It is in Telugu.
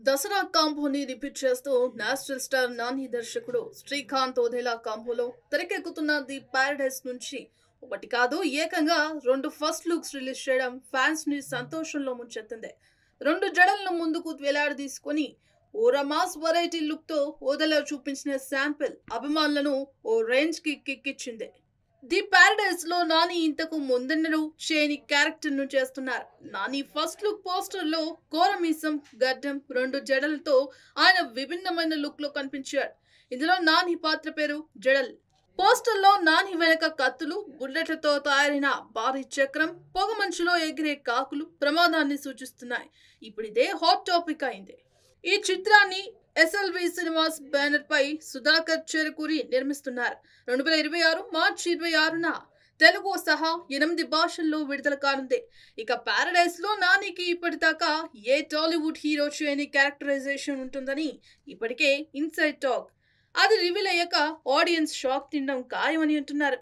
దసరా కాంబోని రిపీట్ చేస్తూ నేషనల్ స్టార్ నాని దర్శకుడు శ్రీకాంత్ ఓదేలా కాంబోలో తెరకెక్కుతున్న ది పారడైస్ నుంచి ఒకటి కాదు ఏకంగా రెండు ఫస్ట్ లుక్స్ రిలీజ్ చేయడం ఫ్యాన్స్ ని సంతోషంలో ముంచెత్తింది. రెండు జడలను ముందుకు వేలాడదీసుకొని ఓ రమాస్ వెరైటీ లుక్ తో ఓదెలా చూపించిన శాంపిల్ అభిమానులను ఓ రేంజ్ కి కిక్కిచ్చింది. ది పారడైస్ లో నాని ఇంతకు ముందెన్నడూ చేయని క్యారెక్టర్ ను చేస్తున్నారు. నాని ఫస్ట్ లుక్ పోస్టర్ లో కోరమీసం, గడ్డం, రెండు జడలతో ఆయన విభిన్నమైన లుక్ లో కనిపించాడు. ఇందులో నాని పాత్ర పేరు జడల్. పోస్టర్ లో నాని వెనక కత్తులు, బుల్లెట్లతో తయారైన భారీ చక్రం, పొగమంచులో ఎగిరే కాకులు ప్రమాదాన్ని సూచిస్తున్నాయి. ఇప్పుడిదే హాట్ టాపిక్ అయింది. ఈ చిత్రాన్ని ఎస్ఎల్వి సినిమాస్ బ్యానర్ పై సుధాకర్ చెరుకూరి నిర్మిస్తున్నారు. 2026 మార్చి 26న తెలుగు సహా 8 భాషల్లో విడుదల కానుంది. ఇక పారడైస్ లో నానికి ఇప్పటిదాకా ఏ టాలీవుడ్ హీరో చేయని క్యారెక్టరైజేషన్ ఉంటుందని ఇప్పటికే ఇన్సైడ్ టాక్. అది రివీల్ అయ్యాక ఆడియన్స్ షాక్ తినడం ఖాయమని అంటున్నారు.